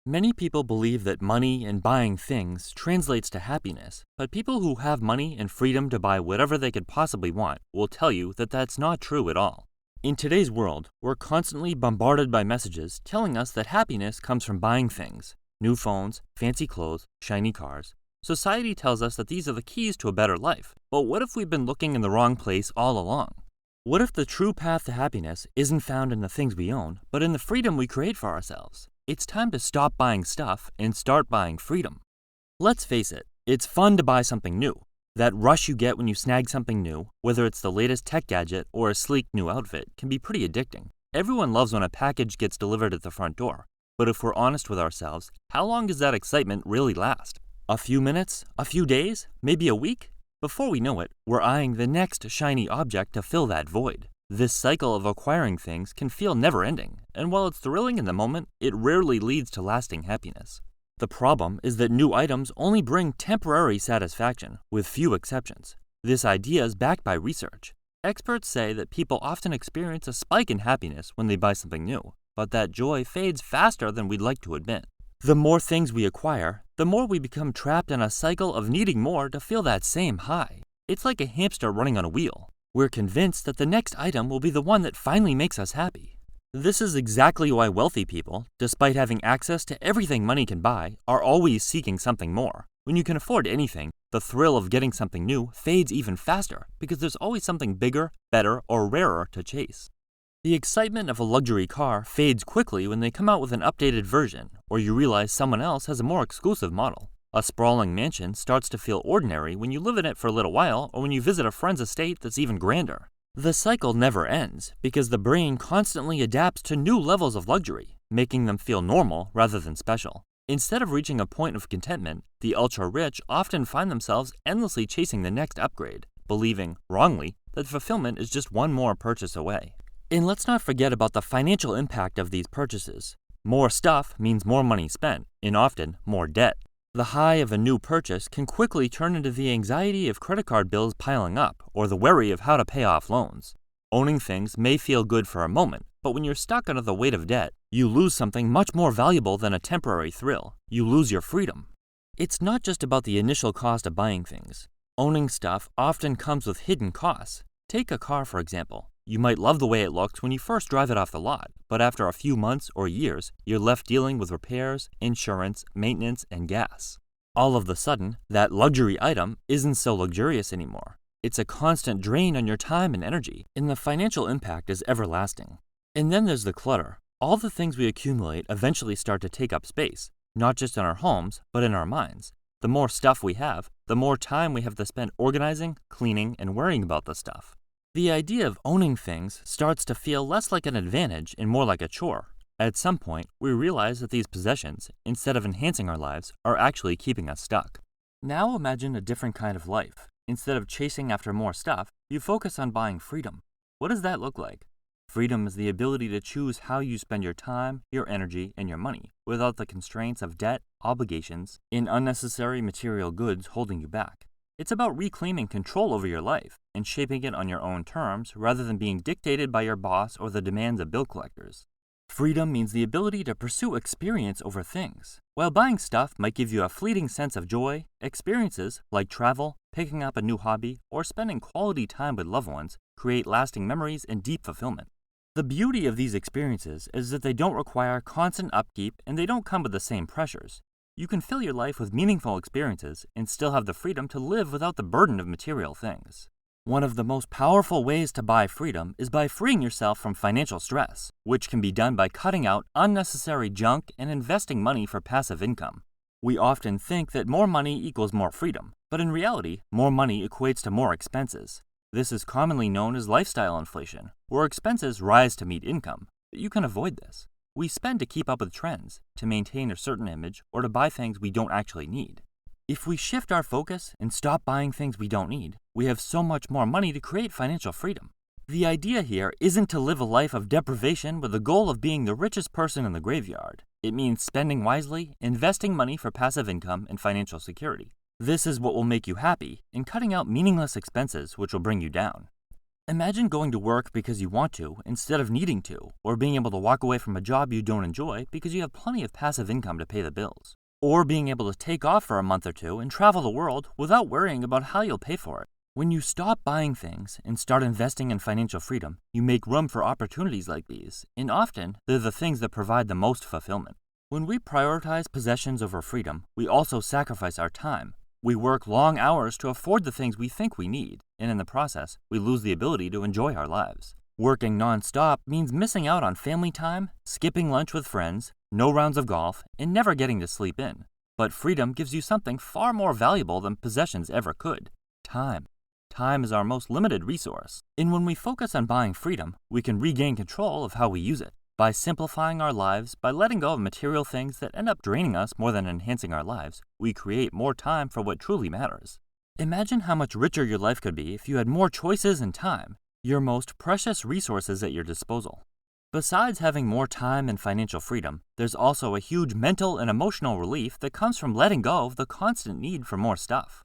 Many people believe that money and buying things translates to happiness, but people who have money and freedom to buy whatever they could possibly want will tell you that that's not true at all. In today's world, we're constantly bombarded by messages telling us that happiness comes from buying things: new phones, fancy clothes, shiny cars. Society tells us that these are the keys to a better life, but what if we've been looking in the wrong place all along? What if the true path to happiness isn't found in the things we own, but in the freedom we create for ourselves? It's time to stop buying stuff and start buying freedom. Let's face it, it's fun to buy something new. That rush you get when you snag something new, whether it's the latest tech gadget or a sleek new outfit, can be pretty addicting. Everyone loves when a package gets delivered at the front door. But if we're honest with ourselves, how long does that excitement really last? A few minutes? A few days? Maybe a week? Before we know it, we're eyeing the next shiny object to fill that void. This cycle of acquiring things can feel never-ending, and while it's thrilling in the moment, it rarely leads to lasting happiness. The problem is that new items only bring temporary satisfaction, with few exceptions. This idea is backed by research. Experts say that people often experience a spike in happiness when they buy something new, but that joy fades faster than we'd like to admit. The more things we acquire, the more we become trapped in a cycle of needing more to feel that same high. It's like a hamster running on a wheel. We're convinced that the next item will be the one that finally makes us happy. This is exactly why wealthy people, despite having access to everything money can buy, are always seeking something more. When you can afford anything, the thrill of getting something new fades even faster because there's always something bigger, better, or rarer to chase. The excitement of a luxury car fades quickly when they come out with an updated version, or you realize someone else has a more exclusive model. A sprawling mansion starts to feel ordinary when you live in it for a little while or when you visit a friend's estate that's even grander. The cycle never ends because the brain constantly adapts to new levels of luxury, making them feel normal rather than special. Instead of reaching a point of contentment, the ultra-rich often find themselves endlessly chasing the next upgrade, believing, wrongly, that fulfillment is just one more purchase away. And let's not forget about the financial impact of these purchases. More stuff means more money spent, and often more debt. The high of a new purchase can quickly turn into the anxiety of credit card bills piling up or the worry of how to pay off loans. Owning things may feel good for a moment, but when you're stuck under the weight of debt, you lose something much more valuable than a temporary thrill. You lose your freedom. It's not just about the initial cost of buying things. Owning stuff often comes with hidden costs. Take a car, for example. You might love the way it looks when you first drive it off the lot, but after a few months or years, you're left dealing with repairs, insurance, maintenance, and gas. All of a sudden, that luxury item isn't so luxurious anymore. It's a constant drain on your time and energy, and the financial impact is everlasting. And then there's the clutter. All the things we accumulate eventually start to take up space, not just in our homes, but in our minds. The more stuff we have, the more time we have to spend organizing, cleaning, and worrying about the stuff. The idea of owning things starts to feel less like an advantage and more like a chore. At some point, we realize that these possessions, instead of enhancing our lives, are actually keeping us stuck. Now imagine a different kind of life. Instead of chasing after more stuff, you focus on buying freedom. What does that look like? Freedom is the ability to choose how you spend your time, your energy, and your money, without the constraints of debt, obligations, and unnecessary material goods holding you back. It's about reclaiming control over your life and shaping it on your own terms rather than being dictated by your boss or the demands of bill collectors. Freedom means the ability to pursue experience over things. While buying stuff might give you a fleeting sense of joy, experiences like travel, picking up a new hobby, or spending quality time with loved ones create lasting memories and deep fulfillment. The beauty of these experiences is that they don't require constant upkeep and they don't come with the same pressures. You can fill your life with meaningful experiences and still have the freedom to live without the burden of material things. One of the most powerful ways to buy freedom is by freeing yourself from financial stress, which can be done by cutting out unnecessary junk and investing money for passive income. We often think that more money equals more freedom, but in reality, more money equates to more expenses. This is commonly known as lifestyle inflation, where expenses rise to meet income, but you can avoid this. We spend to keep up with trends, to maintain a certain image, or to buy things we don't actually need. If we shift our focus and stop buying things we don't need, we have so much more money to create financial freedom. The idea here isn't to live a life of deprivation with the goal of being the richest person in the graveyard. It means spending wisely, investing money for passive income and financial security. This is what will make you happy, and cutting out meaningless expenses which will bring you down. Imagine going to work because you want to instead of needing to, or being able to walk away from a job you don't enjoy because you have plenty of passive income to pay the bills, or being able to take off for a month or two and travel the world without worrying about how you'll pay for it. When you stop buying things and start investing in financial freedom, you make room for opportunities like these, and often they're the things that provide the most fulfillment. When we prioritize possessions over freedom, we also sacrifice our time. We work long hours to afford the things we think we need, and in the process, we lose the ability to enjoy our lives. Working non-stop means missing out on family time, skipping lunch with friends, no rounds of golf, and never getting to sleep in. But freedom gives you something far more valuable than possessions ever could: time. Time is our most limited resource, and when we focus on buying freedom, we can regain control of how we use it. By simplifying our lives, by letting go of material things that end up draining us more than enhancing our lives, we create more time for what truly matters. Imagine how much richer your life could be if you had more choices and time, your most precious resources at your disposal. Besides having more time and financial freedom, there's also a huge mental and emotional relief that comes from letting go of the constant need for more stuff.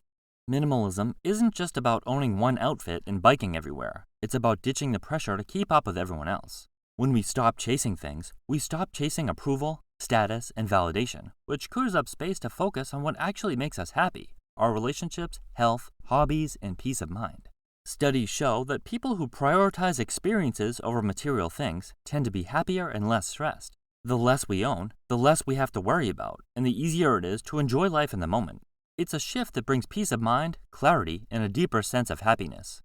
Minimalism isn't just about owning one outfit and biking everywhere. It's about ditching the pressure to keep up with everyone else. When we stop chasing things, we stop chasing approval, status, and validation, which clears up space to focus on what actually makes us happy: our relationships, health, hobbies, and peace of mind. Studies show that people who prioritize experiences over material things tend to be happier and less stressed. The less we own, the less we have to worry about, and the easier it is to enjoy life in the moment. It's a shift that brings peace of mind, clarity, and a deeper sense of happiness.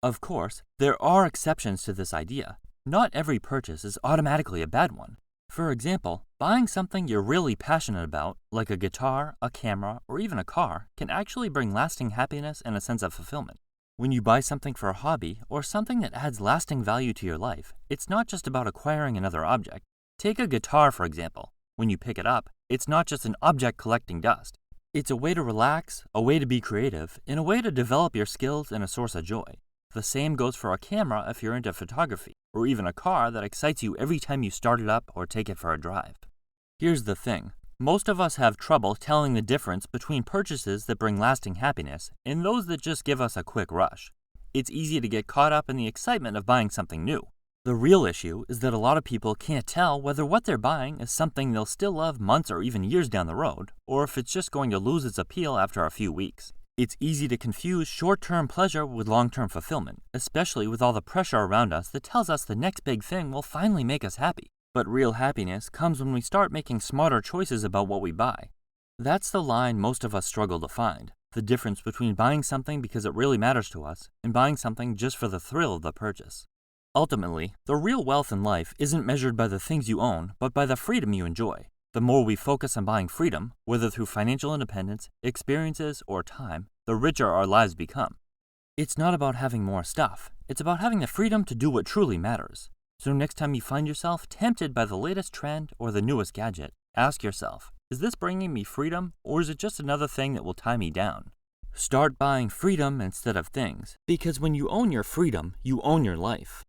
Of course, there are exceptions to this idea. Not every purchase is automatically a bad one. For example, buying something you're really passionate about, like a guitar, a camera, or even a car, can actually bring lasting happiness and a sense of fulfillment. When you buy something for a hobby or something that adds lasting value to your life, it's not just about acquiring another object. Take a guitar, for example. When you pick it up, it's not just an object collecting dust. It's a way to relax, a way to be creative, and a way to develop your skills and a source of joy. The same goes for a camera if you're into photography, or even a car that excites you every time you start it up or take it for a drive. Here's the thing. Most of us have trouble telling the difference between purchases that bring lasting happiness and those that just give us a quick rush. It's easy to get caught up in the excitement of buying something new. The real issue is that a lot of people can't tell whether what they're buying is something they'll still love months or even years down the road, or if it's just going to lose its appeal after a few weeks. It's easy to confuse short-term pleasure with long-term fulfillment, especially with all the pressure around us that tells us the next big thing will finally make us happy. But real happiness comes when we start making smarter choices about what we buy. That's the line most of us struggle to find, the difference between buying something because it really matters to us and buying something just for the thrill of the purchase. Ultimately, the real wealth in life isn't measured by the things you own, but by the freedom you enjoy. The more we focus on buying freedom, whether through financial independence, experiences, or time, the richer our lives become. It's not about having more stuff. It's about having the freedom to do what truly matters. So next time you find yourself tempted by the latest trend or the newest gadget, ask yourself, is this bringing me freedom, or is it just another thing that will tie me down? Start buying freedom instead of things, because when you own your freedom, you own your life.